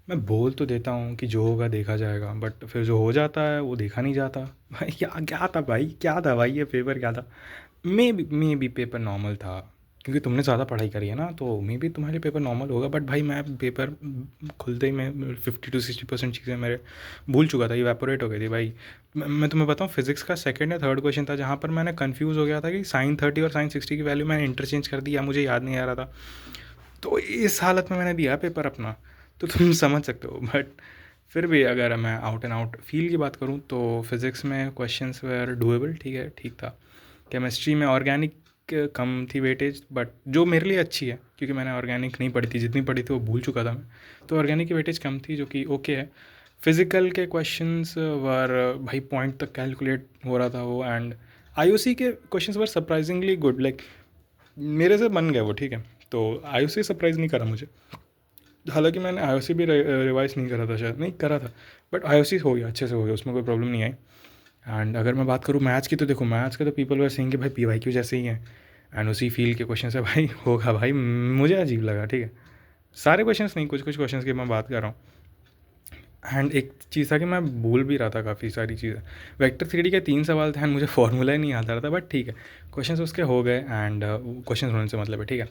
मैं बोल तो देता हूँ कि जो होगा देखा जाएगा, बट फिर जो हो जाता है वो देखा नहीं जाता। भाई क्या क्या था भाई, क्या था भाई, ये पेपर क्या था? मे बी पेपर नॉर्मल था, क्योंकि तुमने ज़्यादा पढ़ाई करी है ना, तो मे बी तुम्हारे पेपर नॉर्मल होगा। बट भाई मैं पेपर खुलते ही मैं 50 to 60% चीज़ें मेरे भूल चुका था, इवेपोरेट हो गई थी भाई। मैं तुम्हें बताऊँ, फिजिक्स का सेकंड या थर्ड क्वेश्चन था जहाँ पर मैंने कन्फ्यूज़ हो गया था कि sin 30 और sin 60 की वैल्यू मैंने इंटरचेंज कर दी, या मुझे याद नहीं आ रहा था। तो इस हालत में मैंने दिया पेपर अपना, तो तुम समझ सकते हो। बट फिर भी अगर मैं आउट एंड आउट फील की बात करूँ तो फिज़िक्स में क्वेश्चंस वेर डूएबल, ठीक है, ठीक था। केमिस्ट्री में ऑर्गेनिक कम थी वेटेज, बट जो मेरे लिए अच्छी है, क्योंकि मैंने ऑर्गेनिक नहीं पढ़ी थी, जितनी पढ़ी थी वो भूल चुका था मैं। तो ऑर्गेनिक की वेटेज कम थी, जो कि ओके है। फिज़िकल के क्वेश्चंस वर भाई पॉइंट तक कैलकुलेट हो रहा था वो, एंड आईओसी के questions were surprisingly good, like मेरे से बन गए वो, ठीक है। तो आईओसी सरप्राइज़ नहीं करा मुझे, हालांकि मैंने आईओसी भी रिवाइज नहीं करा था, शायद नहीं करा था, बट आईओसी हो गया, अच्छे से हो गया, उसमें कोई प्रॉब्लम नहीं आई। एंड अगर मैं बात करूँ मैथ्स की, तो देखो मैथ्स के तो पीपल वर सेइंग कि भाई पीवाईक्यू जैसे ही हैं, एंड उसी फील्ड के क्वेश्चन है भाई। होगा भाई, मुझे अजीब लगा, ठीक है। सारे क्वेश्चंस नहीं, कुछ कुछ क्वेश्चंस की मैं बात कर रहा हूँ। एंड एक चीज़ था कि मैं भूल भी रहा था काफ़ी सारी चीज़ें। वेक्टर थ्री के 3 सवाल थे एंड मुझे फॉर्मूला ही नहीं आता रहा था, बट ठीक है, क्वेश्चंस उसके हो गए, एंड क्वेश्चंस होने से मतलब है, ठीक है।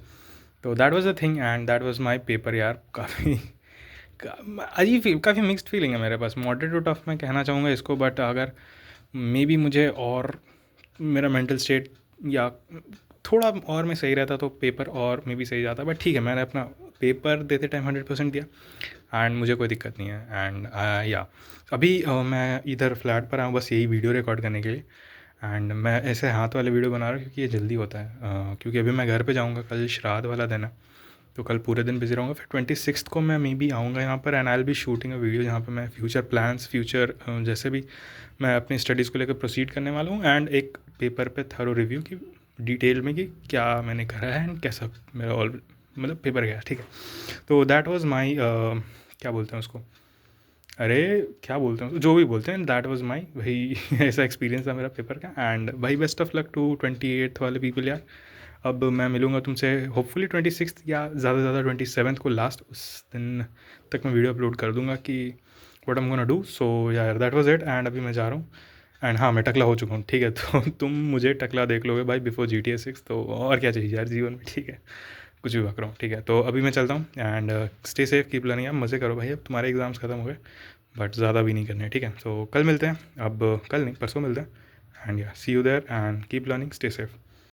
तो that was the thing and that was my paper यार। काफ़ी अजीब फील, काफ़ी मिक्स्ड फीलिंग है मेरे पास। मॉडरेट टू टफ मैं कहना चाहूँगा इसको, बट अगर मे बी मुझे और मेरा मेंटल स्टेट या थोड़ा और मैं सही रहता तो पेपर और मे बी सही जाता, बट ठीक है, मैंने अपना पेपर देते टाइम 100% दिया एंड मुझे कोई दिक्कत नहीं है। एंड या अभी मैं इधर फ्लैट पर आऊँ बस यही वीडियो रिकॉर्ड करने के लिए, एंड मैं ऐसे हाथ वाले वीडियो बना रहा हूँ क्योंकि ये जल्दी होता है। क्योंकि अभी मैं घर पे जाऊँगा, कल श्राद्ध वाला दिन है, तो कल पूरे दिन बिजी रहूँगा। फिर 26 को मैं मे बी आऊँगा यहाँ पर, and I will be shooting a video जहाँ पे मैं फ्यूचर प्लान्स, फ्यूचर जैसे भी मैं अपनी स्टडीज़ को लेकर प्रोसीड करने वाला हूँ, एंड एक पेपर पे थरो रिव्यू की डिटेल में कि क्या मैंने करा है एंड कैसा मेरा ऑल मतलब पेपर गया, ठीक है। तो दैट वाज माई क्या बोलते हैं उसको, अरे क्या बोलते हैं उसको, जो भी बोलते हैं, दैट वाज माई भाई ऐसा एक्सपीरियंस था मेरा पेपर का। एंड भाई best of luck to 28th वाले पीपल यार। अब मैं मिलूँगा तुमसे होपफुली 26 या ज़्यादा से ज़्यादा 27 को लास्ट, उस दिन तक मैं वीडियो अपलोड कर दूँगा कि what I am gonna do. So यार दैट वाज इट, एंड अभी मैं जा रहा हूँ। एंड हाँ, मैं टकला हो चुका हूँ, ठीक है। तो तुम मुझे टकला देख लोगे भाई बिफोर GTA 6, तो और क्या चाहिए यार जीवन में, ठीक है। कुछ भी बक रहा हूँ, ठीक है। तो अभी मैं चलता हूँ, and stay safe, keep learning, आप मज़े करो भाई, अब तुम्हारे एग्ज़ाम्स खत्म हो गए, बट ज़्यादा भी नहीं करने, ठीक है। तो कल मिलते हैं, अब कल नहीं परसों मिलते हैं, एंड या see you there and keep learning, stay safe.